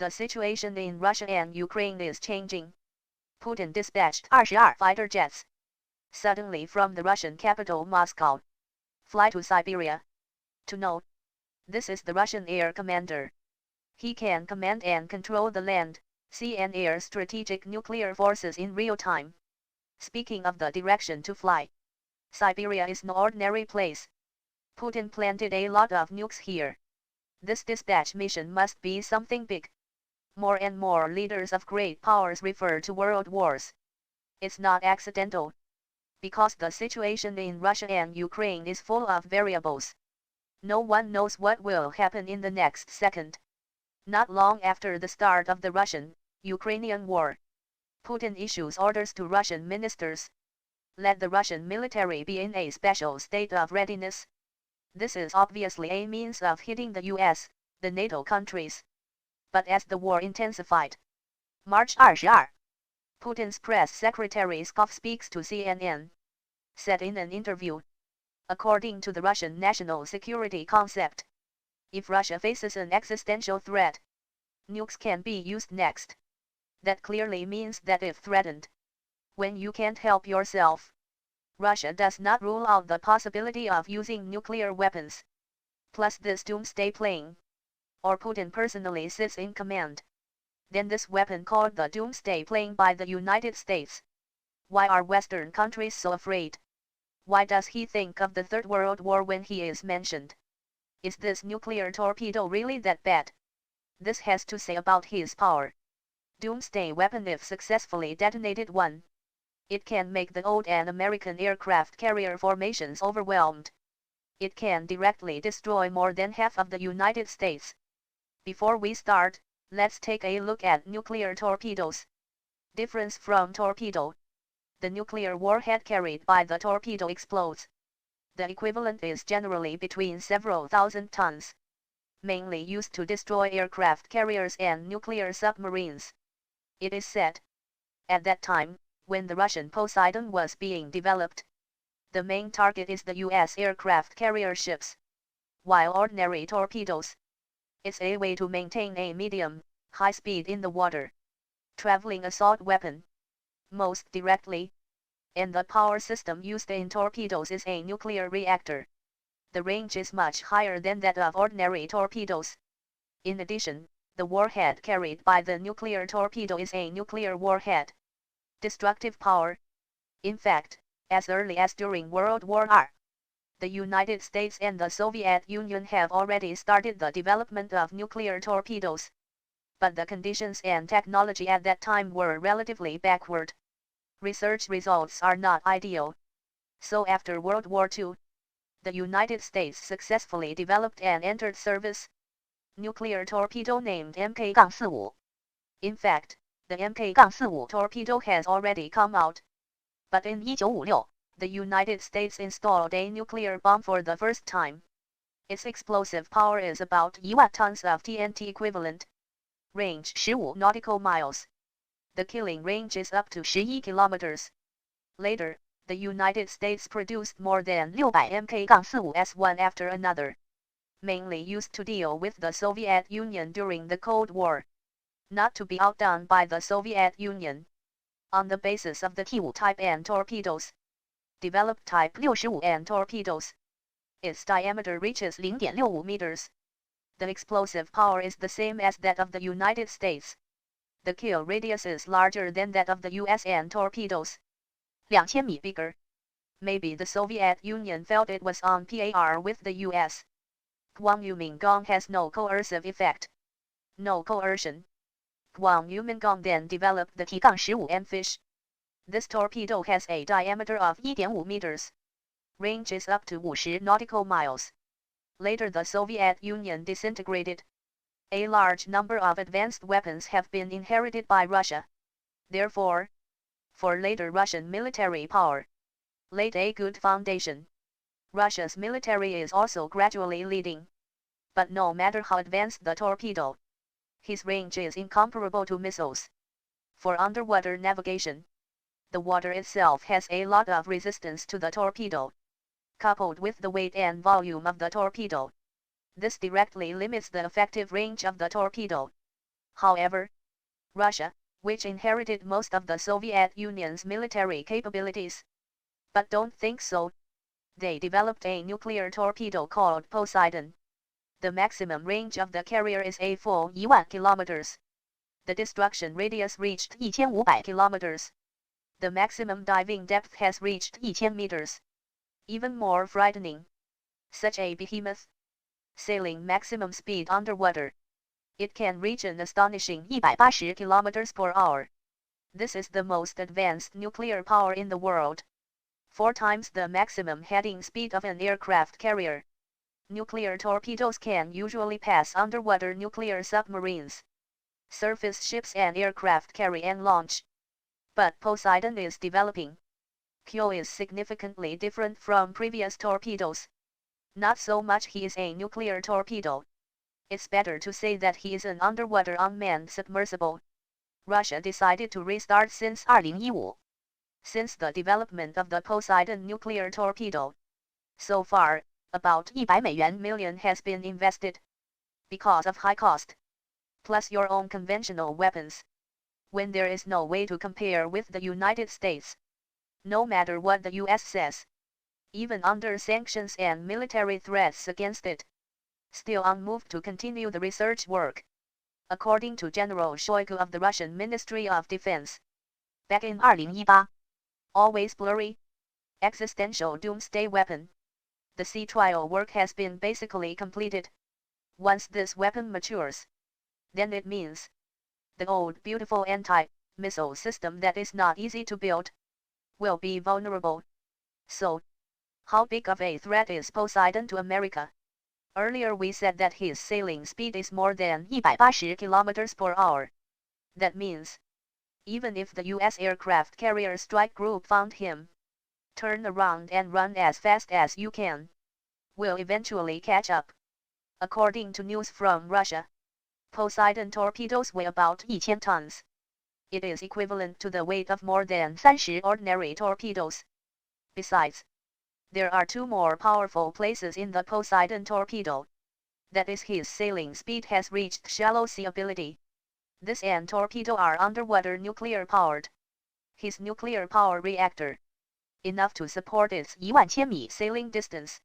The situation in Russia and Ukraine is changing. Putin dispatched 22 fighter jets suddenly from the Russian capital Moscow. Fly to Siberia. To note, this is the Russian air commander. He can command and control the land, sea and air strategic nuclear forces in real time. Speaking of the direction to fly, Siberia is no ordinary place. Putin planted a lot of nukes here. This dispatch mission must be something big. More and more leaders of great powers refer to world wars. It's not accidental, because the situation in Russia and Ukraine is full of variables. No one knows what will happen in the next second. Not long after the start of the Russian-Ukrainian war, Putin issues orders to Russian ministers. Let the Russian military be in a special state of readiness. This is obviously a means of hitting the US, the NATO countries. But as the war intensified, March 22, Putin's press secretary Skov speaks to CNN, said in an interview, according to the Russian national security concept, if Russia faces an existential threat, nukes can be used next. That clearly means that if threatened, when you can't help yourself, Russia does not rule out the possibility of using nuclear weapons. Plus this doomsday playing, or Putin personally sits in command. Then this weapon called the doomsday playing by the United States. Why are Western countries so afraid? Why does he think of the Third World War when he is mentioned? Is this nuclear torpedo really that bad? This has to say about his power. Doomsday weapon, if successfully detonated, 1. It can make the old and American aircraft carrier formations overwhelmed. It can directly destroy more than half of the United States. Before we start, let's take a look at nuclear torpedoes. Difference from torpedo. The nuclear warhead carried by the torpedo explodes. The equivalent is generally between several thousand tons. Mainly used to destroy aircraft carriers and nuclear submarines. It is said, at that time, when the Russian Poseidon was being developed, the main target is the US aircraft carrier ships. While ordinary torpedoes, it's a way to maintain a medium, high speed in the water. Traveling assault weapon. Most directly, and the power system used in torpedoes is a nuclear reactor. The range is much higher than that of ordinary torpedoes. In addition, the warhead carried by the nuclear torpedo is a nuclear warhead. Destructive power. In fact, as early as during World War II, the United States and the Soviet Union have already started the development of nuclear torpedoes. But the conditions and technology at that time were relatively backward. Research results are not ideal. So after World War II, the United States successfully developed and entered service nuclear torpedo named Mk-45. In fact, the Mk-45 torpedo has already come out. But in 1956, the United States installed a nuclear bomb for the first time. Its explosive power is about 1 tons of TNT equivalent. Range 15 nautical miles. The killing range is up to 11 kilometers. Later, the United States produced more than 600 Mk-45s one after another. Mainly used to deal with the Soviet Union during the Cold War. Not to be outdone by the Soviet Union. On the basis of the T-2 type and torpedoes, developed Type 65 and torpedoes, its diameter reaches 0.65 meters. The explosive power is the same as that of the United States. The kill radius is larger than that of the US and torpedoes. 2,000 meters bigger. Maybe the Soviet Union felt it was on par with the US. Gwangyumingong has no coercive effect. No coercion. Gwangyumingong then developed the T-15 fish. This torpedo has a diameter of 1.5 meters. Range is up to 50 nautical miles. Later the Soviet Union disintegrated. A large number of advanced weapons have been inherited by Russia. Therefore, for later Russian military power, laid a good foundation. Russia's military is also gradually leading. But no matter how advanced the torpedo, his range is incomparable to missiles. For underwater navigation, the water itself has a lot of resistance to the torpedo. Coupled with the weight and volume of the torpedo, this directly limits the effective range of the torpedo. However, Russia, which inherited most of the Soviet Union's military capabilities, but don't think so. They developed a nuclear torpedo called Poseidon. The maximum range of the carrier is a full 1,000 kilometers. The destruction radius reached 1,500 kilometers. The maximum diving depth has reached 1,000 meters. Even more frightening, such a behemoth, sailing maximum speed underwater, it can reach an astonishing 180 kilometers per hour. This is the most advanced nuclear power in the world. 4 times the maximum heading speed of an aircraft carrier. Nuclear torpedoes can usually pass underwater nuclear submarines, surface ships and aircraft carry and launch. But Poseidon is developing. Kyo is significantly different from previous torpedoes. Not so much he is a nuclear torpedo. It's better to say that he is an underwater unmanned submersible. Russia decided to restart since 2015. Since the development of the Poseidon nuclear torpedo. So far, about $100 million has been invested. Because of high cost. Plus your own conventional weapons. When there is no way to compare with the United States. No matter what the US says. Even under sanctions and military threats against it. Still unmoved to continue the research work. According to General Shoigu of the Russian Ministry of Defense. Back in 2018. Always blurry. Existential doomsday weapon. The sea trial work has been basically completed. Once this weapon matures, then it means the old beautiful anti-missile system that is not easy to build will be vulnerable. So, how big of a threat is Poseidon to America? Earlier we said that his sailing speed is more than 180 kilometers per hour. That means, even if the US aircraft carrier strike group found him, turn around and run as fast as you can, will eventually catch up. According to news from Russia, Poseidon torpedoes weigh about 1,000 tons. It is equivalent to the weight of more than 30 ordinary torpedoes. Besides, there are 2 more powerful places in the Poseidon torpedo. That is, his sailing speed has reached shallow sea ability. This and torpedo are underwater nuclear powered. His nuclear power reactor, enough to support its 1,000 kilometer sailing distance,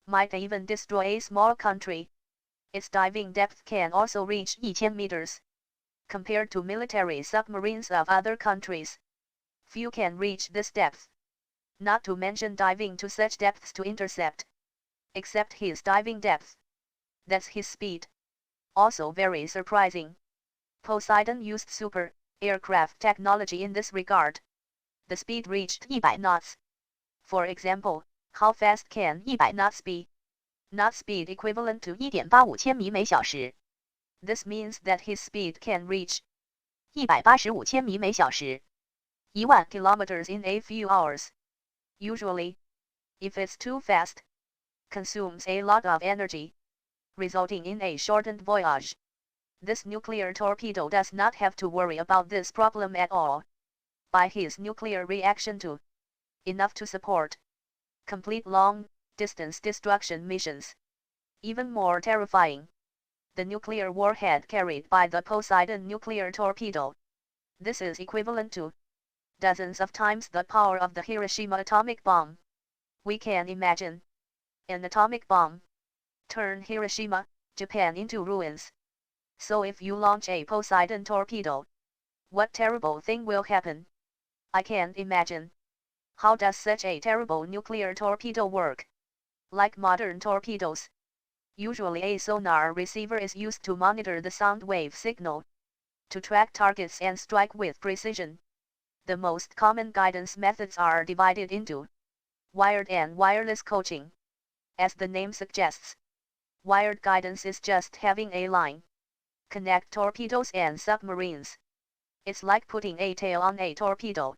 might even destroy a small country. Its diving depth can also reach 1,000 meters. Compared to military submarines of other countries, few can reach this depth. Not to mention diving to such depths to intercept. Except his diving depth. That's his speed. Also very surprising. Poseidon used super aircraft technology in this regard. The speed reached 100 knots. For example, how fast can 100 knots be? Knot speed equivalent to 1.85 千米每小时. This means that his speed can reach 185 千米每小时. 1,000 kilometers in a few hours. Usually, if it's too fast, consumes a lot of energy, resulting in a shortened voyage. This nuclear torpedo does not have to worry about this problem at all. By his nuclear reaction to enough to support complete long-distance destruction missions. Even more terrifying, the nuclear warhead carried by the Poseidon nuclear torpedo. This is equivalent to dozens of times the power of the Hiroshima atomic bomb. We can imagine an atomic bomb turn Hiroshima, Japan into ruins. So if you launch a Poseidon torpedo, what terrible thing will happen? I can't imagine. How does such a terrible nuclear torpedo work? Like modern torpedoes, usually a sonar receiver is used to monitor the sound wave signal, to track targets and strike with precision. The most common guidance methods are divided into wired and wireless coaching. As the name suggests, wired guidance is just having a line connect torpedoes and submarines. It's like putting a tail on a torpedo.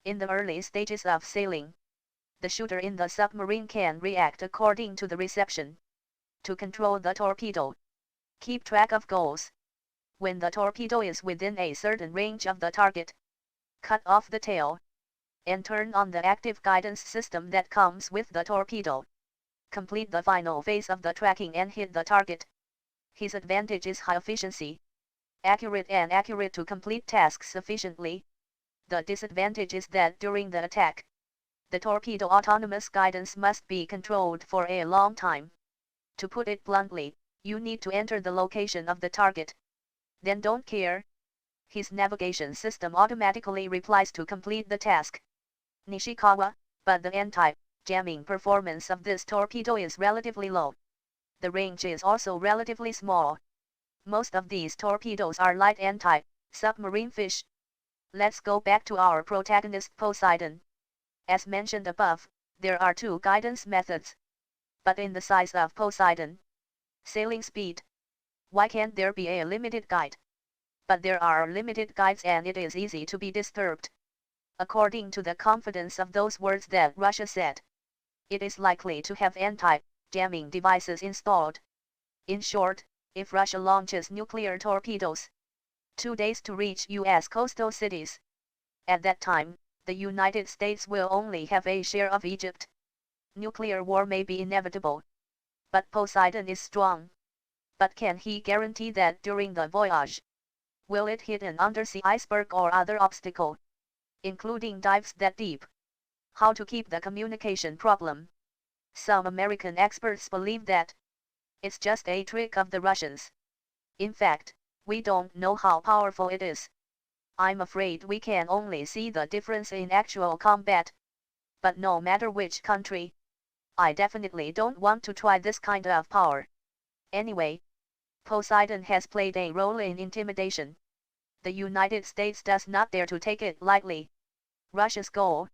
In the early stages of sailing, the shooter in the submarine can react according to the reception. To control the torpedo, keep track of goals. When the torpedo is within a certain range of the target, cut off the tail, and turn on the active guidance system that comes with the torpedo. Complete the final phase of the tracking and hit the target. His advantage is high efficiency. accurate to complete tasks efficiently. The disadvantage is that during the attack, the torpedo autonomous guidance must be controlled for a long time. To put it bluntly, you need to enter the location of the target. Then don't care. His navigation system automatically replies to complete the task. Nishikawa, but the anti-jamming performance of this torpedo is relatively low. The range is also relatively small. Most of these torpedoes are light anti-submarine fish. Let's go back to our protagonist Poseidon. As mentioned above, there are two guidance methods. But in the size of Poseidon, sailing speed, why can't there be a limited guide? But there are limited guides and it is easy to be disturbed. According to the confidence of those words that Russia said, it is likely to have anti-jamming devices installed. In short, if Russia launches nuclear torpedoes, 2 days to reach U.S. coastal cities, at that time, the United States will only have a share of Egypt. Nuclear war may be inevitable. But Poseidon is strong. But can he guarantee that during the voyage? Will it hit an undersea iceberg or other obstacle, including dives that deep? How to keep the communication problem? Some American experts believe that it's just a trick of the Russians. In fact, we don't know how powerful it is. I'm afraid we can only see the difference in actual combat. But no matter which country, I definitely don't want to try this kind of power. Anyway, Poseidon has played a role in intimidation. The United States does not dare to take it lightly. Russia's goal.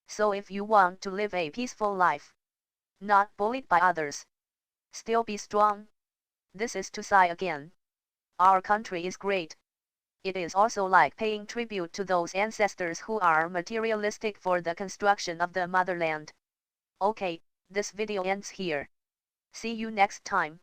So if you want to live a peaceful life, not bullied by others, still be strong. This is to say again. Our country is great. It is also like paying tribute to those ancestors who are materialistic for the construction of the motherland. Okay, this video ends here. See you next time.